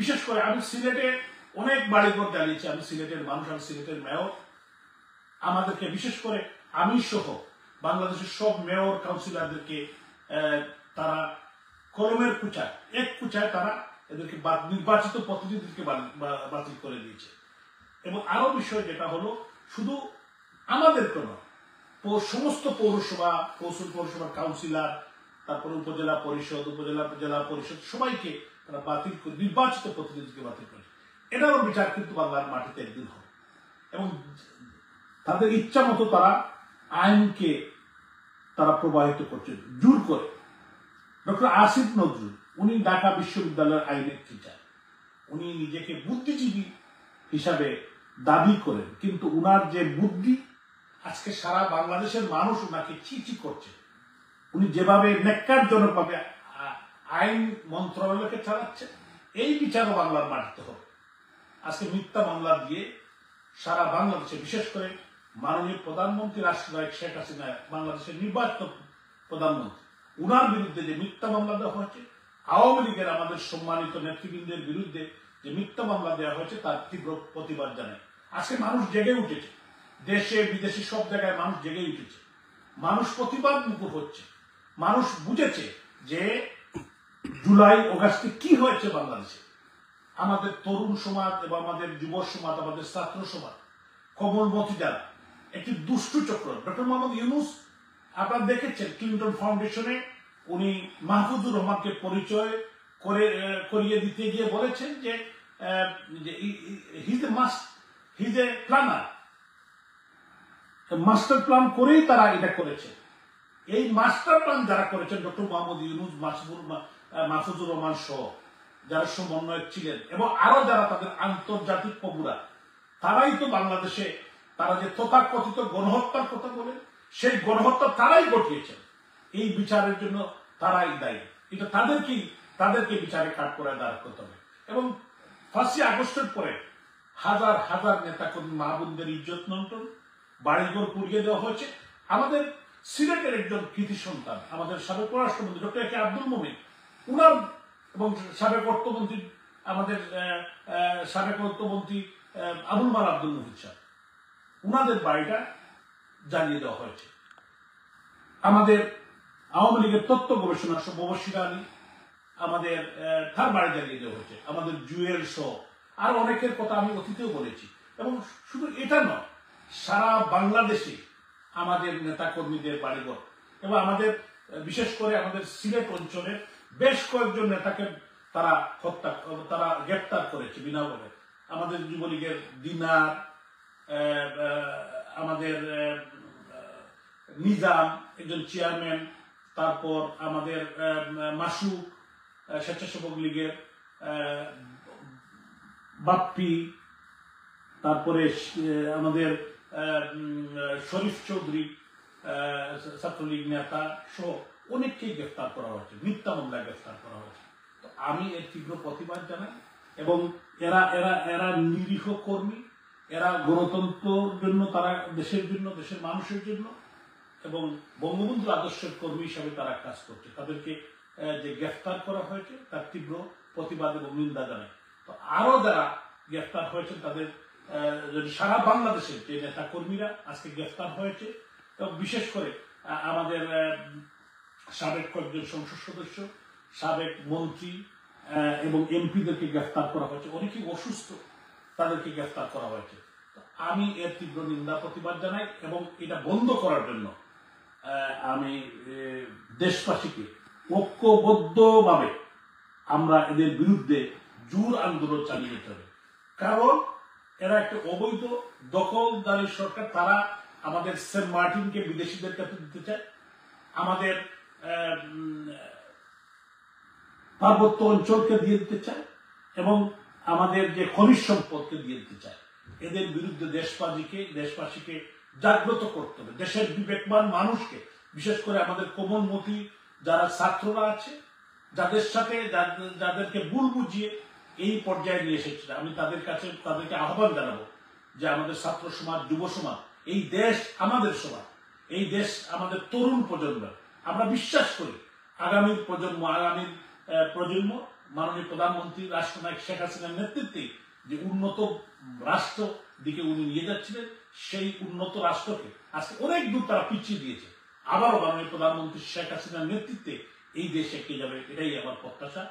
বিশেষ করে আমি সিলেটে অনেক বাড়িঘর জ্বালিয়েছি, আমি সিলেটের মানুষ, আমি সিলেটের মেয়র। আমাদেরকে বিশেষ করে আমি সহ বাংলাদেশের সব মেয়র কাউন্সিলরদেরকে তারা কলমের কুচায়, এক কুচায় তারা এদেরকে নির্বাচিত প্রতিনিধিকে বাতিল করে দিয়েছে। এবং আরো বিষয় যেটা হলো, শুধু আমাদের কোন সমস্ত পৌরসভা, পৌরসভার কাউন্সিলর, তারপরে উপজেলা পরিষদ, জেলা পরিষদ সবাইকে তারা বাতিল করে, নির্বাচিত প্রতিনিধিকে বাতিল করে। এটারও বিচার কিন্তু বাংলার মাটিতে একদিন হবে। এবং তাদের ইচ্ছা মতো তারা আইনকে তারা প্রবাহিত করছে জোর করে। ডক্টর আসিফ নজরুল, উনি ঢাকা বিশ্ববিদ্যালয়ের আইনের টিচার, উনি নিজেকে বুদ্ধিজীবী হিসাবে দাবি করেন, কিন্তু উনার যে বুদ্ধি, আজকে সারা বাংলাদেশের মানুষ উনাকে চিঠি করছে। উনি যেভাবে ন্যাক্কারজনকভাবে আইন মন্ত্রণালয়কে চালাচ্ছে, এই বিচারও বাংলার মাটিতে হবে। আজকে মিথ্যা মামলা দিয়ে সারা বাংলাদেশে, বিশেষ করে মাননীয় প্রধানমন্ত্রী রাষ্ট্রনায়ক শেখ হাসিনা, বাংলাদেশের নির্বাচিত প্রধানমন্ত্রী, উনার বিরুদ্ধে যে মিথ্যা মামলা দেওয়া হয়েছে, আওয়ামী লীগের আমাদের সম্মানিত নেতৃবৃন্দের বিরুদ্ধে যে মিথ্যা মামলা দেওয়া হয়েছে, তার তীব্র প্রতিবাদ জানায়। আজকে মানুষ জেগে উঠেছে, দেশে বিদেশে সব জায়গায় মানুষ জেগে উঠেছে, মানুষ প্রতিবাদ মুখর হচ্ছে। মানুষ বুঝেছে যে জুলাই অগাস্টে কি হয়েছে বাংলাদেশে। আমাদের তরুণ সমাজ এবং আমাদের যুব সমাজ, আমাদের ছাত্র সমাজ, কমলমতি যারা, একটি দুষ্টু চক্র। ডক্টর মোহাম্মদ ইউনূস, আপনারা দেখেছেন ক্লিন্টন ফাউন্ডেশনে উনি মাহফুজুর রহমানকে পরিচয় করিয়ে দিতে গিয়ে বলেছেন যে হিজ এ প্ল্যানার, মাস্টার প্ল্যান করেই তারা এটা করেছে। এই মাস্টার প্ল্যান যারা করেছেন, ডক্টর মোহাম্মদ ইউনূস, মাহফুজুর রহমান সহ যারা সমন্বয়ক ছিলেন, এবং আরো যারা তাদের আন্তর্জাতিক প্রভুরা, তারাই তো বাংলাদেশে তারা যে তথাকথিত গণহত্যার কথা বলে, সেই গণহত্যা তারাই ঘটিয়েছেন। এই বিচারের জন্য তারাই দায়ী। এটা তাদেরকে বিচারে কাঠ করে দাঁড় করতে হবে। এবং 5ই আগস্টের পরে হাজার হাজার নেতাকর্মী, মা বোনদের ইজ্জত লুণ্ঠন, বাড়িঘর পুড়িয়ে দেওয়া হয়েছে। আমাদের সিলেটের একজন কৃতি সন্তান, আমাদের সাবেক পররাষ্ট্রমন্ত্রী ডক্টর এ কে আব্দুল মোমিন, উনার এবং সাবেক অর্থমন্ত্রী, আমাদের সাবেক অর্থমন্ত্রী আবুল মাল আব্দুল মুহিত সাহেব, উনাদের বাড়িটা জ্বালিয়ে দেওয়া হয়েছে। আমাদের আওয়ামী লীগের তথ্য গবেষণা মুবশির আলী, আমাদের তার বাড়ি জ্বালিয়ে দেওয়া হয়েছে। আমাদের জুয়েল সহ আরো অনেকের কথা আমি অতীতেও বলেছি। এবং শুধু এটা নয়, সারা বাংলাদেশে আমাদের নেতা কর্মীদের বাড়িঘর, এবং আমাদের বিশেষ করে আমাদের সিলেট অঞ্চলের বেশ কয়েকজন নেতাকে তারা গ্রেপ্তার করেছে বিনামূল্যে। আমাদের যুবলীগের দিনার, আমাদের নিজাম একজন চেয়ারম্যান, তারপর আমাদের মাসুক স্বেচ্ছাসেবক লীগের বাপ্পি, তারপরে আমাদের শরীফ চৌধুরী ছাত্রলীগ নেতা সহ অনেককেই গ্রেফতার করা হয়েছে, মিথ্যা মামলায় গ্রেফতার করা হয়েছে। তো আমি এর তীব্র প্রতিবাদ জানাই। এবং এরা নিরীহ কর্মী, এরা গণতন্ত্রের জন্য, তারা দেশের জন্য, দেশের মানুষের জন্য এবং বঙ্গবন্ধুর আদর্শের কর্মী হিসাবে তারা কাজ করছে। তাদেরকে যে গ্রেফতার করা হয়েছে তার তীব্র প্রতিবাদ এবং নিন্দা জানাই। তো আরো যারা গ্রেফতার হয়েছেন, তাদের যদি সারা বাংলাদেশের যে নেতা কর্মীরা আজকে গ্রেফতার হয়েছে, এবং বিশেষ করে আমাদের সাবেক কয়েকজন সংসদ সদস্য, সাবেক মন্ত্রী এবং এমপিদেরকে গ্রেফতার করা হয়েছে। অনেকেই অসুস্থ, তাদেরকে গ্রেফতার করা হয়েছে। তো আমি এর তীব্র নিন্দা প্রতিবাদ জানাই। এবং এটা বন্ধ করার জন্য আমি দেশবাসীকে ঐক্যবদ্ধভাবে আমরা এদের বিরুদ্ধে জোর আন্দোলন চালিয়ে যেতে হবে। কারণ এরা একটা অবৈধ দখলদারি সরকার। তারা আমাদের সেন্ট মার্টিনকে বিদেশিদের কাছে দিতে চায়, আমাদের পার্বত্য অঞ্চলকে দিয়ে দিতে চায়, এবং আমাদের যে খনিজ সম্পদকে দিয়ে দিতে চায়। এদের বিরুদ্ধে দেশবাসীকে জাগ্রত করতে হবে। দেশের বিবেকবান মানুষকে, বিশেষ করে আমাদের কোমলমতি যারা ছাত্ররা আছে, যাদেরকে ভুল বুঝিয়ে এই পর্যায়ে নিয়ে এসেছে, আমি তাদেরকে আহ্বান জানাবো যে আমাদের ছাত্র সমাজ, যুব সমাজ, এই দেশ আমাদের সমাজ, এই দেশ আমাদের তরুণ প্রজন্ম। আমরা বিশ্বাস করি আগামী প্রজন্ম মাননীয় প্রধানমন্ত্রী রাষ্ট্রনায়ক শেখ হাসিনার নেতৃত্বে যে উন্নত রাষ্ট্র দিকে উনি নিয়ে যাচ্ছিলেন, সেই উন্নত রাষ্ট্রকে আজকে অনেক দূর তারা পিছিয়ে দিয়েছে। আবারও মাননীয় প্রধানমন্ত্রী শেখ হাসিনার নেতৃত্বে এই দেশ এগিয়ে যাবে, এটাই আমার প্রত্যাশা।